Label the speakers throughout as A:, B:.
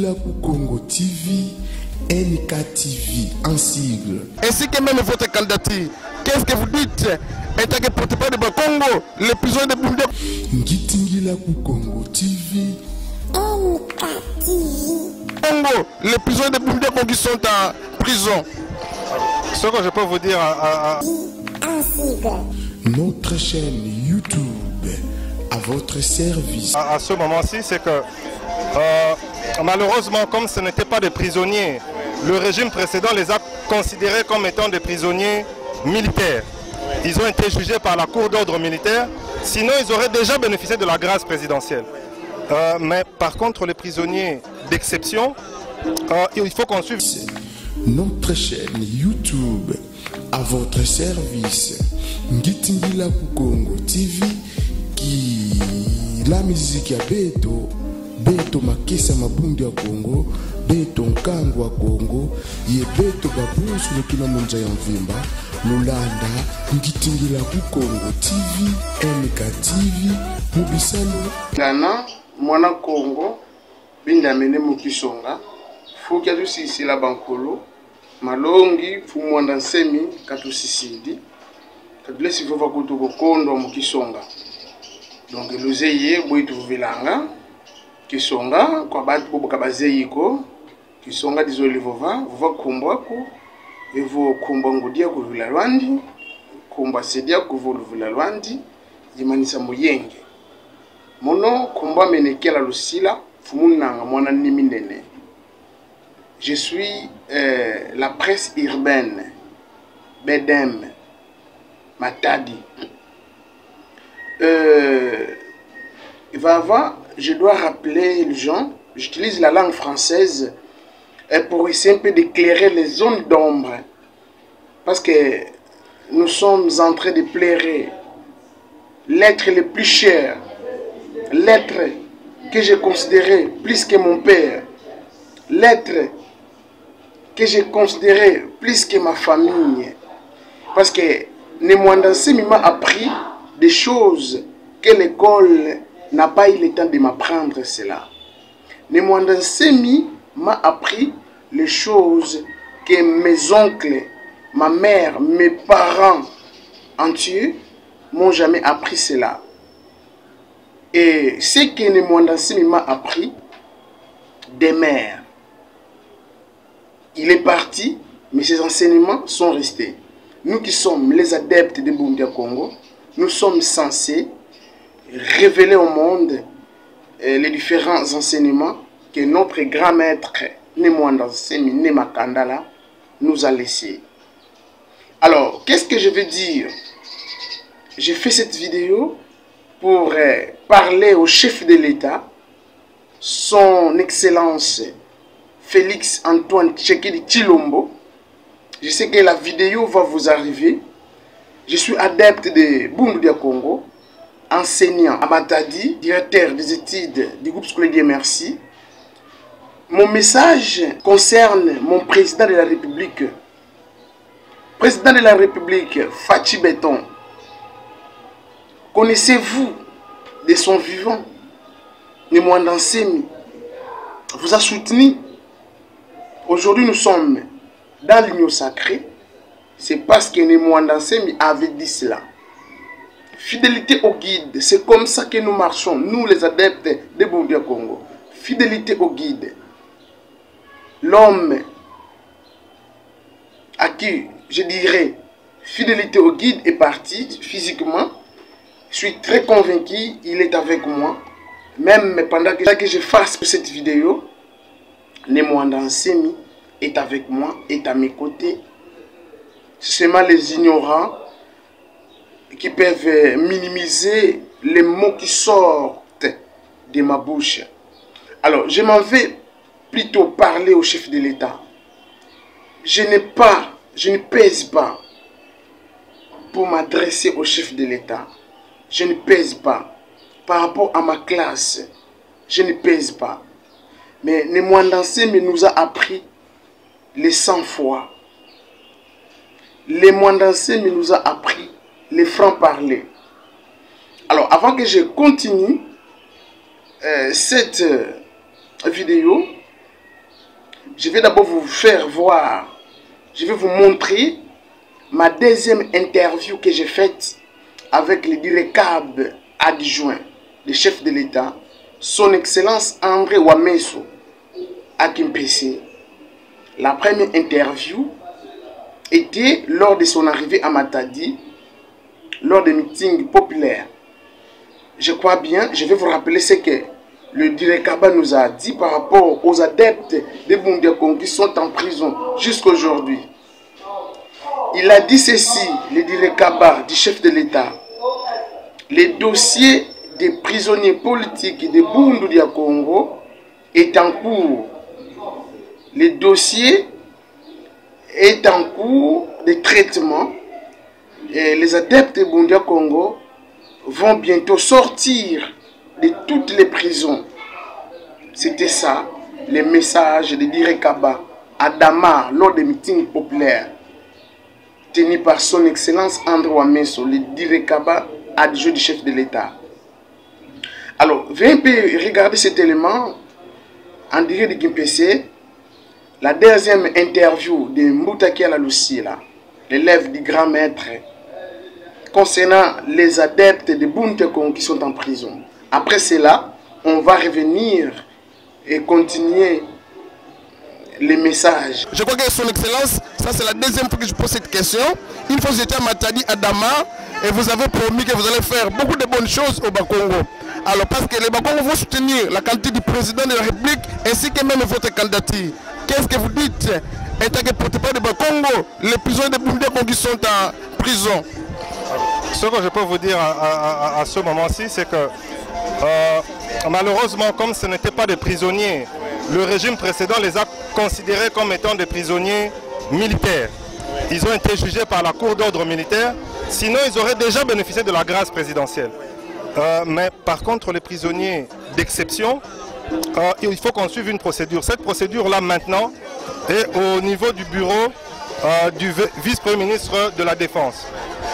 A: Ngitingila ku Congo TV, NKTV en sigle.
B: Ainsi que même votre candidature. Qu'est-ce que vous dites? En tant que porte-parole de Congo, les prisonniers de Burundi.
A: Ngitingila ku Congo TV,
C: NKTV.
B: Congo, les prisonniers de Burundi qui sont en prison.
D: Ce que je peux vous dire
C: En sigle.
A: notre chaîne YouTube à votre service.
D: à ce moment-ci, c'est que malheureusement, comme ce n'étaient pas des prisonniers, le régime précédent les a considérés comme étant des prisonniers militaires. Ils ont été jugés par la cour d'ordre militaire, sinon ils auraient déjà bénéficié de la grâce présidentielle. Mais par contre, les prisonniers d'exception, il faut qu'on suive.
A: Notre chaîne YouTube à votre service. Ngitingila ku Congo TV qui la musique ya Beto Makesa Mabundu ya Congo, Beto Nkangu wa Congo, ye Beto Babusu Lukina Munja ya Mvimba, Lulanda, Ngitingila ku Congo TV, NKTV, Mubisano.
E: Ghana, mwana Congo, binda mene mukisonga, fukia tu sisi la bankolo, malongi, fumwanda nsemi, katu sisidi, kadule sifova kutuko kondo mukisonga. Donc lozeye boitu vilanga, kisonga, kwa batu kuboka bazeyiko, kisonga dizoli vova kumbwa ku, evo kumbwa ngudia kuvila lwandi, kumbwa sedia kuvulu vila lwandi, jimanisa muyenge. Mono kumbwa menekela lusila, fumunanga mwana nimi nene. Je suis la presse urbaine, Bedem, Matadi. Je dois rappeler les gens, j'utilise la langue française pour essayer un peu d'éclairer les zones d'ombre. Parce que nous sommes en train de pleurer l'être le plus cher, l'être que j'ai considéré plus que mon père, l'être que j'ai considéré plus que ma famille. Parce que Nemwandansemi m'a appris des choses que l'école n'a pas eu le temps de m'apprendre cela. Nemwandansemi m'a appris les choses que mes oncles, ma mère, mes parents entiers m'ont jamais appris cela. Et ce que Nemwandansemi m'a appris, des mères. Il est parti, mais ses enseignements sont restés. Nous qui sommes les adeptes de Burundi Congo, nous sommes censés révéler au monde les différents enseignements que notre grand maître Nemwandansemi Nemakandala nous a laissés. Alors, qu'est-ce que je veux dire? J'ai fait cette vidéo pour parler au chef de l'État, son Excellence Félix Antoine Tshisekedi Tshilombo. Je sais que la vidéo va vous arriver. Je suis adepte de Burundi Congo, enseignant à Matadi, directeur des études du groupe scolaire Dieu Merci. Mon message concerne mon président de la République. Président de la République, Fachi Beton. Connaissez-vous de son vivant, Nemwandansemi vous a soutenu. Aujourd'hui, nous sommes dans l'union sacrée. C'est parce que Nemwandansemi avait dit cela. Fidélité au guide, c'est comme ça que nous marchons, nous les adeptes de Burundi Congo. Fidélité au guide. L'homme à qui je dirais fidélité au guide est parti physiquement. Je suis très convaincu, il est avec moi. Même pendant que je fasse cette vidéo, Nemwandansemi est avec moi, est à mes côtés. C'est seulement les ignorants qui peuvent minimiser les mots qui sortent de ma bouche. Alors, je m'en vais plutôt parler au chef de l'État. Je ne pèse pas pour m'adresser au chef de l'État. Je ne pèse pas. Par rapport à ma classe, je ne pèse pas. Mais Nemwandansemi nous a appris les 100 fois. Nemwandansemi nous a appris les francs-parler. Alors, avant que je continue cette vidéo, je vais d'abord vous faire voir, je vais vous montrer ma deuxième interview que j'ai faite avec le directeur adjoint, le chef de l'État, son Excellence André Wameso à Kimpese. La première interview était lors de son arrivée à Matadi, lors des meetings populaires. Je crois bien, je vais vous rappeler ce que le directeur nous a dit par rapport aux adeptes de Bundiakongo qui sont en prison jusqu'à aujourd'hui. Il a dit ceci, le directeur du chef de l'État. Le dossier des prisonniers politiques de Bundiakongo est en cours. Le dossier est en cours de traitement et les adeptes de Bundiakongo vont bientôt sortir de toutes les prisons. C'était ça, le message de Direkaba à Damar lors des meetings populaires tenus par son Excellence André Wameso, le Direkaba adjoint du chef de l'État. Alors, venez un peu regarder cet élément en direct de Kimpese. La deuxième interview de Mboutaki Alalusila, l'élève du grand maître, concernant les adeptes de Bundiakongo qui sont en prison. Après cela, on va revenir et continuer les messages.
B: Je crois que son Excellence, ça c'est la deuxième fois que je pose cette question. Une fois j'étais à Matadi, à Dama, et vous avez promis que vous allez faire beaucoup de bonnes choses au Bakongo. Alors parce que les Bakongo vont soutenir la qualité du président de la République ainsi que même votre candidature. Qu'est-ce que vous dites? Étant que porte-parole de Bakongo, les prisonniers de Bundiakongo qui sont en prison.
D: Ce que je peux vous dire à ce moment-ci, c'est que malheureusement, comme ce n'étaient pas des prisonniers, le régime précédent les a considérés comme étant des prisonniers militaires. Ils ont été jugés par la cour d'ordre militaire, sinon ils auraient déjà bénéficié de la grâce présidentielle. Mais par contre, les prisonniers d'exception, il faut qu'on suive une procédure. Cette procédure-là maintenant est au niveau du bureau du vice-premier ministre de la Défense.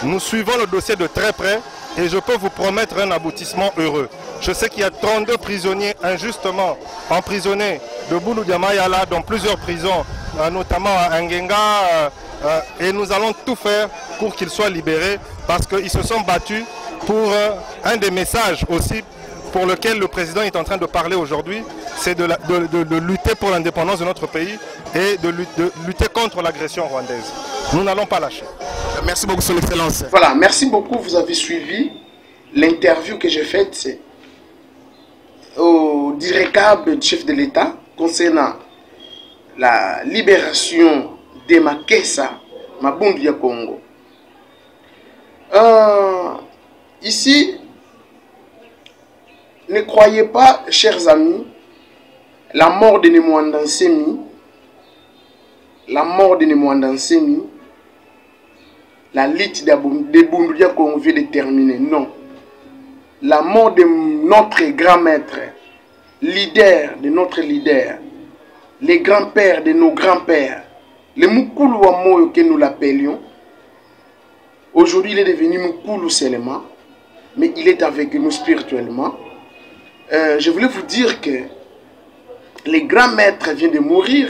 D: Nous suivons le dossier de très près et je peux vous promettre un aboutissement heureux. Je sais qu'il y a 32 prisonniers injustement emprisonnés de Boulou-Diamayala dans plusieurs prisons, notamment à Ngenga, et nous allons tout faire pour qu'ils soient libérés parce qu'ils se sont battus pour un des messages aussi pour lequel le président est en train de parler aujourd'hui, c'est de lutter pour l'indépendance de notre pays et de lutter contre l'agression rwandaise. Nous n'allons pas lâcher.
B: Merci beaucoup, Son Excellence.
E: Voilà, merci beaucoup. Vous avez suivi l'interview que j'ai faite au directeur du chef de l'État concernant la libération de Makessa, Bundiakongo. Ici, ne croyez pas, chers amis, la mort de Nemwanda Nsemi, la lutte de Bundiakongo vient de terminer. Non. La mort de notre grand maître, leader de notre leader, les grands-pères de nos grands-pères, le Mukulu Wamoyo que nous l'appelions, aujourd'hui il est devenu Mukulu seulement, mais il est avec nous spirituellement. Je voulais vous dire que les grands maîtres viennent de mourir,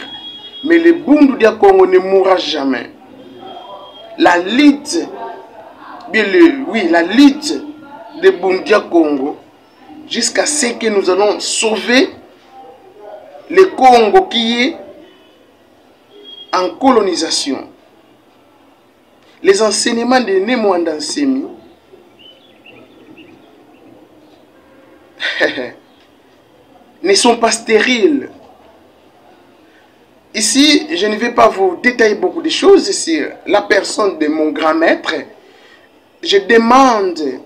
E: mais le Bundiakongo ne mourra jamais. La lutte, la lutte de Bundiakongo, jusqu'à ce que nous allons sauver le Congo qui est en colonisation. Les enseignements de Nemwanda Nsemi ne sont pas stériles. Ici, je ne vais pas vous détailler beaucoup de choses sur la personne de mon grand maître. Je demande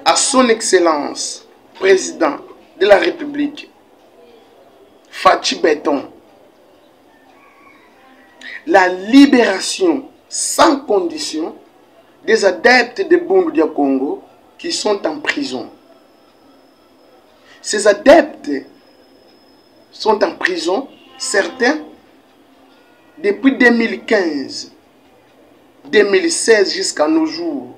E: à son Excellence, président de la République, Fachi Beton, la libération sans condition des adeptes de Bundiakongo qui sont en prison. Ces adeptes sont en prison, certains, depuis 2015, 2016 jusqu'à nos jours.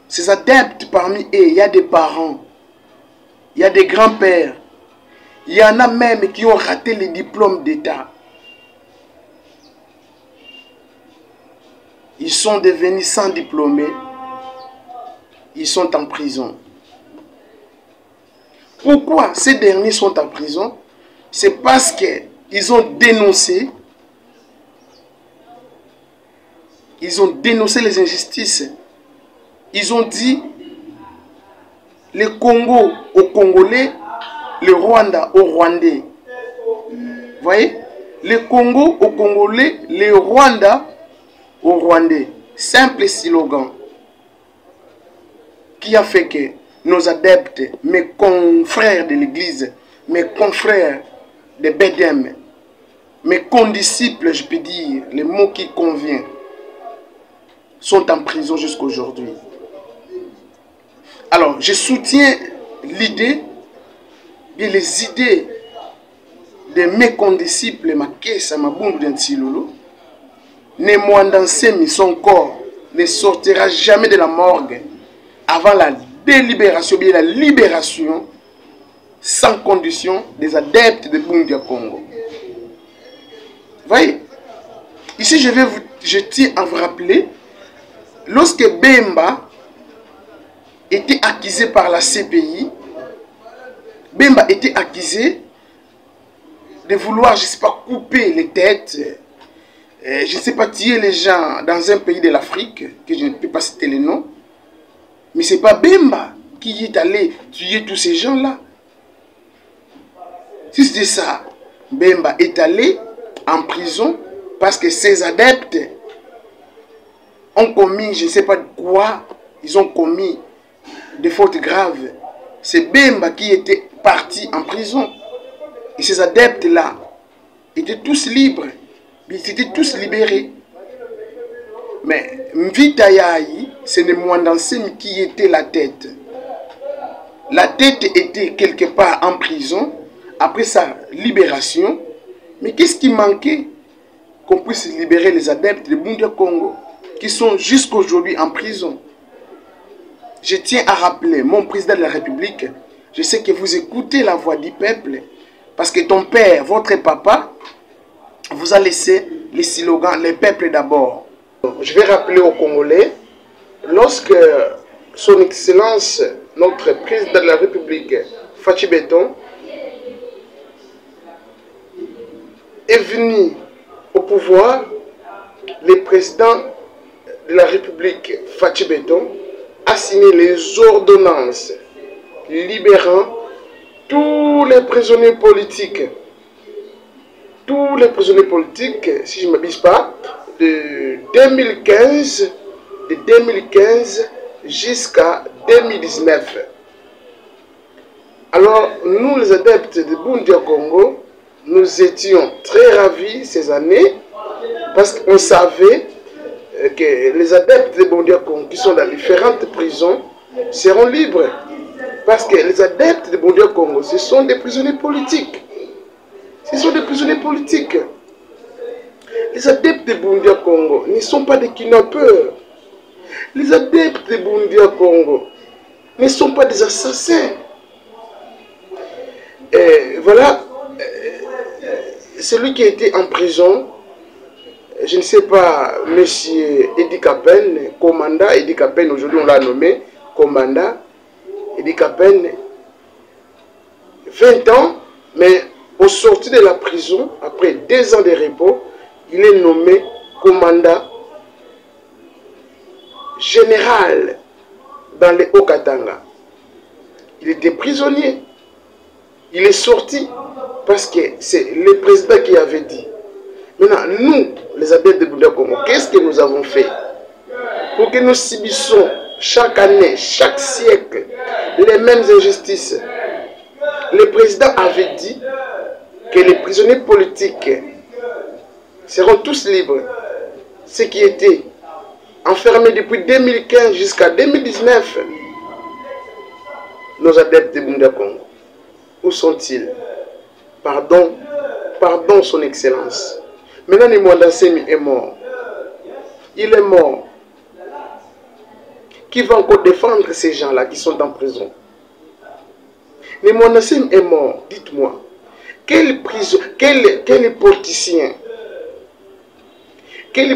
E: Ces adeptes, parmi eux, il y a des parents, il y a des grands-pères, Il y en a même qui ont raté les diplômes d'État. Ils sont devenus sans diplômés. Ils sont en prison. Pourquoi ces derniers sont en prison? C'est parce qu'ils ont dénoncé. Ils ont dénoncé les injustices. Ils ont dit le Congo aux Congolais, le Rwanda aux Rwandais. Vous voyez? Le Congo aux Congolais, le Rwanda aux Rwandais. Simple slogan qui a fait que nos adeptes, mes confrères de l'Église, mes confrères de Bedem, mes condisciples, je peux dire, les mots qui conviennent, sont en prison jusqu'à aujourd'hui. Alors, je soutiens l'idée, les idées de mes condisciples, ma caisse, ma bombe d'un silolo, ne Mwandansemi, son corps ne sortira jamais de la morgue avant la délibération, bien la libération sans condition des adeptes de Bundia Congo. Voyez, ici je tiens à vous rappeler, lorsque Bemba était accusé par la CPI, Bemba était accusé de vouloir, je ne sais pas, couper les têtes, je ne sais pas, tuer les gens dans un pays de l'Afrique, que je ne peux pas citer les noms, mais ce n'est pas Bemba qui est allé tuer tous ces gens-là. Si c'était ça, Bemba est allé en prison parce que ses adeptes ont commis, je ne sais pas quoi, ils ont commis des fautes graves. C'est Bemba qui était parti en prison. Et ces adeptes-là étaient tous libres. Ils étaient tous libérés. Mais Mvitayaï, ce n'est Mwandansemi qui était la tête. La tête était quelque part en prison après sa libération. Mais qu'est-ce qui manquait? Qu'on puisse libérer les adeptes de Bundia Congo qui sont jusqu'aujourd'hui en prison. Je tiens à rappeler, mon président de la République, je sais que vous écoutez la voix du peuple, parce que ton père, votre papa, vous a laissé les slogans, le peuple d'abord. Je vais rappeler aux Congolais, lorsque son Excellence, notre président de la République, Fachi Beton, est venu au pouvoir, le président de la République, Fachi Beton, a signé les ordonnances libérant tous les prisonniers politiques. Tous les prisonniers politiques, si je ne m'abuse pas, de 2015 jusqu'à 2019. Alors, nous les adeptes de Bundia Congo, nous étions très ravis ces années parce qu'on savait que les adeptes de Bundia Congo qui sont dans différentes prisons seront libres. Parce que les adeptes de Bundia Congo, ce sont des prisonniers politiques. Ce sont des prisonniers politiques. Les adeptes de Bundia Congo ne sont pas des kidnappeurs. Les adeptes de Bundia Congo ne sont pas des assassins. Et voilà, celui qui a été en prison, je ne sais pas, monsieur Edi Kapen, commandant Edi Kapen, aujourd'hui on l'a nommé commandant Edi Kapen, 20 ans, mais au sortir de la prison, après 2 ans de repos, il est nommé commandant général dans les Haut-Katanga. Il était prisonnier. Il est sorti parce que c'est le président qui avait dit. Maintenant, nous, les adeptes de Bundia Congo, qu'est-ce que nous avons fait pour que nous subissons chaque année, chaque siècle, les mêmes injustices? Le président avait dit que les prisonniers politiques seront tous libres. Ceux qui étaient enfermés depuis 2015 jusqu'à 2019, nos adeptes de Bundia Congo, où sont-ils? Pardon, pardon, son excellence. Maintenant, Mwandansemi est mort. Il est mort. Qui va encore défendre ces gens-là qui sont en prison? Mwandansemi est mort. Dites-moi, Quel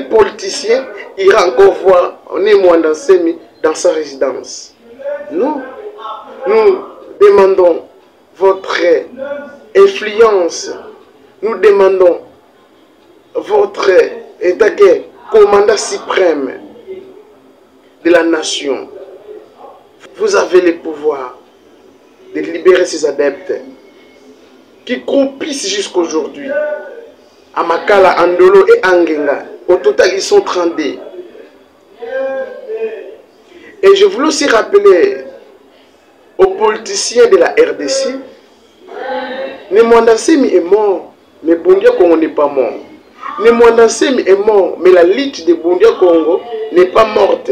E: politicien ira encore voir Mwanda Nsemi dans sa résidence? Non. Nous demandons votre influence. Nous demandons votre commandant suprême de la nation. Vous avez le pouvoir de libérer ces adeptes qui croupissent jusqu'aujourd'hui. À Makala, Andolo et Angenga. Au total, ils sont 32. Et je voulais aussi rappeler aux politiciens de la RDC, Mwanda Nsemi est mort, mais Bundia Congo n'est pas mort. Mwanda Nsemi est mort, mais la lutte de Bundia Congo n'est pas morte.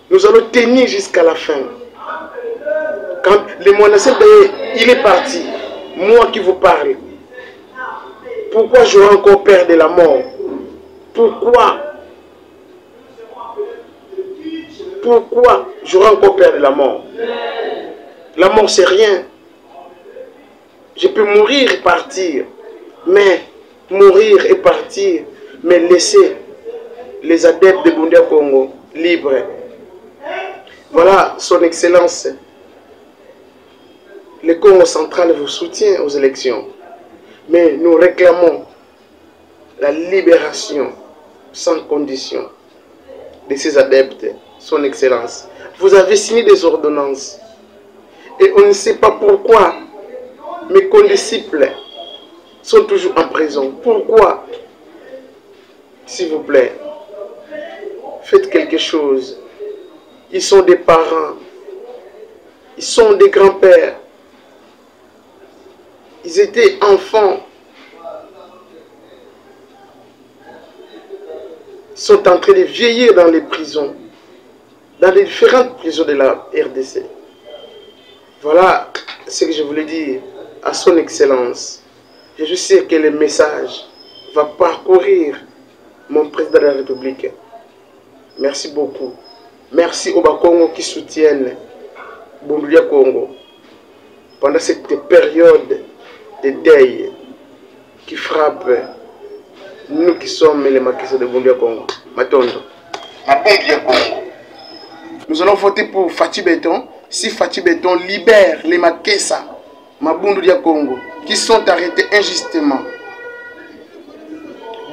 E: Nous allons tenir jusqu'à la fin. Quand Mwanda Nsemi, il est parti, moi qui vous parle, pourquoi j'aurais encore peur de la mort? Pourquoi j'aurais encore peur de la mort? La mort, c'est rien. Je peux mourir et partir. Mais mourir et partir, mais laisser les adeptes de Bundia Congo libres. Voilà, Son Excellence. Le Congo central vous soutient aux élections. Mais nous réclamons la libération sans condition de ces adeptes, Son Excellence. Vous avez signé des ordonnances. Et on ne sait pas pourquoi mes condisciples sont toujours en prison. Pourquoi? S'il vous plaît, faites quelque chose. Ils sont des parents. Ils sont des grands-pères. Ils étaient enfants. Ils sont en train de vieillir dans les prisons. Dans les différentes prisons de la RDC. Voilà ce que je voulais dire à Son Excellence. Je suis sûr que le message va parcourir mon président de la République. Merci beaucoup. Merci aux Bakongo qui soutiennent Bundia Congo pendant cette période de deuil qui frappe nous qui sommes les maquisés de Bundia Congo. Matondo. Nous allons voter pour Fatou Béton. Si Fatou Béton libère les Makessa, Mabundu Congo, qui sont arrêtés injustement.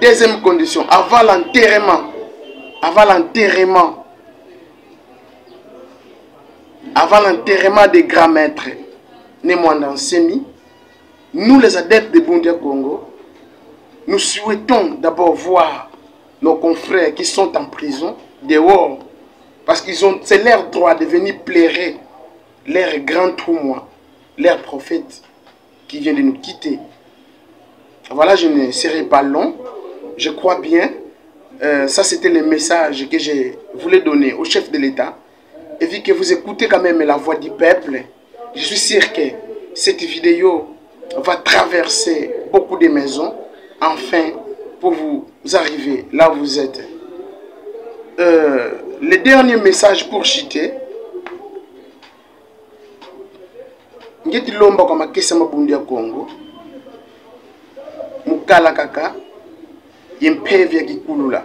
E: Deuxième condition, avant l'enterrement des grands maîtres, Mwanda Nsemi, nous les adeptes de Bundia Congo, nous souhaitons d'abord voir nos confrères qui sont en prison dehors, parce qu'ils ont, c'est leur droit de venir plairer leur grand troumois, leur prophète qui vient de nous quitter. Voilà, je ne serai pas long. Je crois bien, ça c'était le message que je voulais donner au chef de l'État. Et vu que vous écoutez quand même la voix du peuple, je suis sûr que cette vidéo va traverser beaucoup de maisons, enfin, pour vous arriver là où vous êtes. Le dernier message pour chiter. Ngeti lomba kwa makesa Mabundia Congo. Mukala kaka. Yempevi ya kikulula.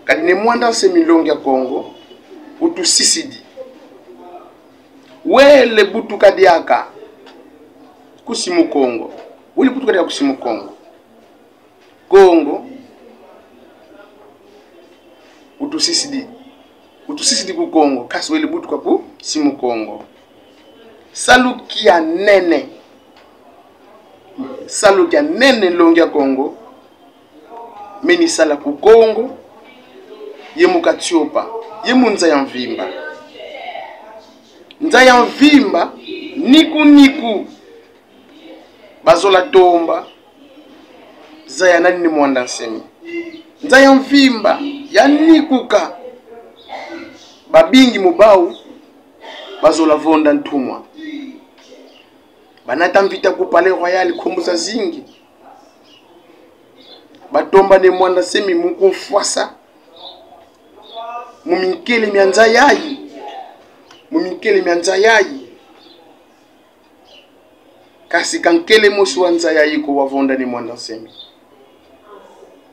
E: Kadi Mwanda Nsemi longi ya Congo. Utu sisidi. Wele butu kadiaka. Kusimu Congo. Wele butu kadiaka kusimu Congo. Congo. Utu sisidi. Utu sisidi ku Congo. Kasi wele butu kapu simu Congo. Salukia nene. Salukia nene longi ya Congo. Meni sala ku Congo. Yemu katiopa. Yemu nzaya mvimba. Nzaya mvimba. Niku niku. Bazola tomba. Zaya nani ni Mwanda Nsemi. Nzaya mvimba. Ya nikuka. Babingi mubau. Bazola vonda ntumwa. Banata mvita ku Palais Royal Kombuza zingi. Batomba ne Mwanda Nsemi mukumfwasa. Mumikele mianza yayi. Mumikele mianza yayi. kasi kankele mosi wanza ya yiko wavonda ni mwanda nsemi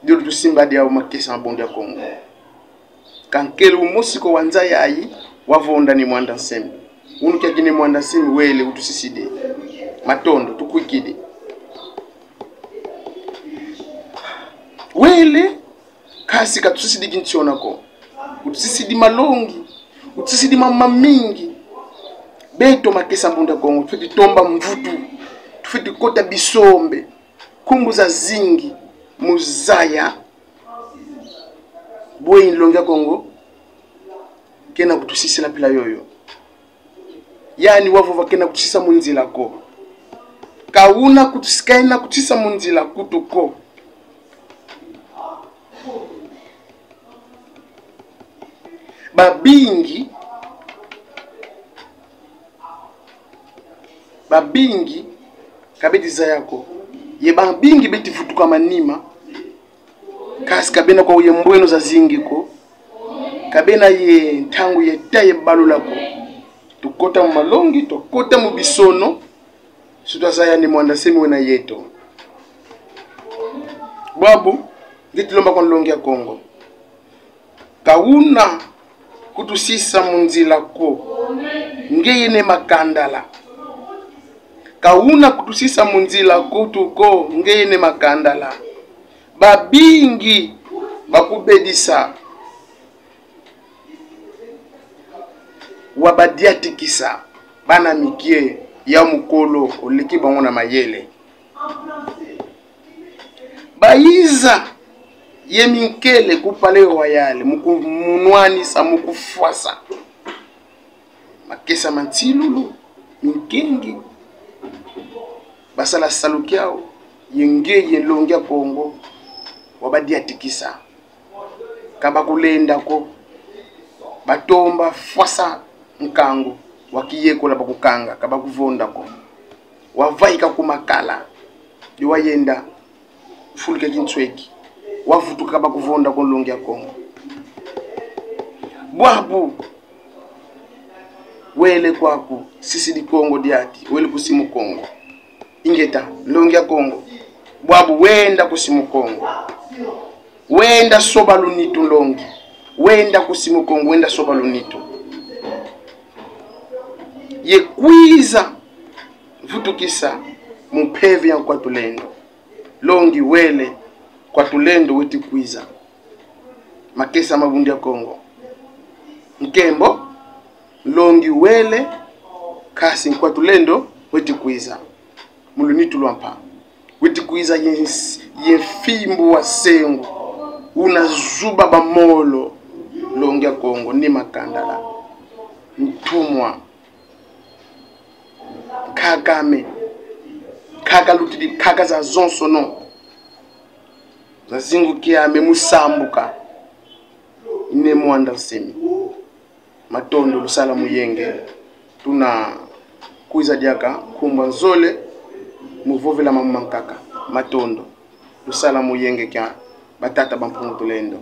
E: ndio tusimba dia makesa bondi ya Kongo kankele mosi ko wanza ya yi wavonda ni mwanda nsemi unu kya gine mwanda nsemi wele utusiside matondo tukwikide wele kasi katusisidi ginchona ko utusisidi malongi utusisidi mama mingi beto makesa bondi ya Kongo tufiti tomba mvutu tufiti kota bisombe kumbu za zingi muzaya boyi nilongia Kongo kena kutusisi la pila yoyo yani wavo vakena kutusisa munzila ko kauna kutusikaina kutusisa munzila kutuko babingi kabediza yako ye babingi beti futuka manima kasi kabena kwa uyembweno za zingi ko kabena ye tangu ye taye balula ko tukota malongi tukota mubisono sutazaya ni mwanda semi wena yeto babu nditilomba kwa longi ya Kongo kauna kutusisa munzila ko ngeyene makandala kauna kutusisa munzila kutuko ngeyene makandala babingi bakubedisa wabadiatikisa bana mikie ya mukolo oleki bango na mayele baiza ye minkele kupale royale mukumunwani sa mukufwasa makesa mantilulu minkengi basala salukiao yenge longia Kongo wabadiatikisa kabakulenda ko batomba fwasa nkango wakiyekola bakukanga kabakuvonda ko wavaika kumakala liwayenda fulke kintsweki wavutuka bakuvonda ko longia Kongo bwabu wele kwaku sisi di Kongo diati wele kusimu Kongo ingeta longia Kongo bwabu wenda kusimu Kongo wenda soba lunitu longi wenda kusimu Kongo wenda soba lunitu ye kwiza vutukisa mupevi ya kwa tulendo longi wele kwa tulendo weti kwiza makesa mabundi ya Kongo nkembo longi wele kasi kwa tulendo weti kwiza mulunitu lwampa weti kwiza ye fimbu wa sengu unazuba bamolo longi ya Kongo ni makandala mtumwa Kagame kaka lutidi kaka za zonsono za zingu kia memusambuka ine mwanda semi matondo lusala muyenge tuna kuiza diaka kumba nzole muvovela mamumankaka matondo lusala muyenge kia batata bampungu tulendo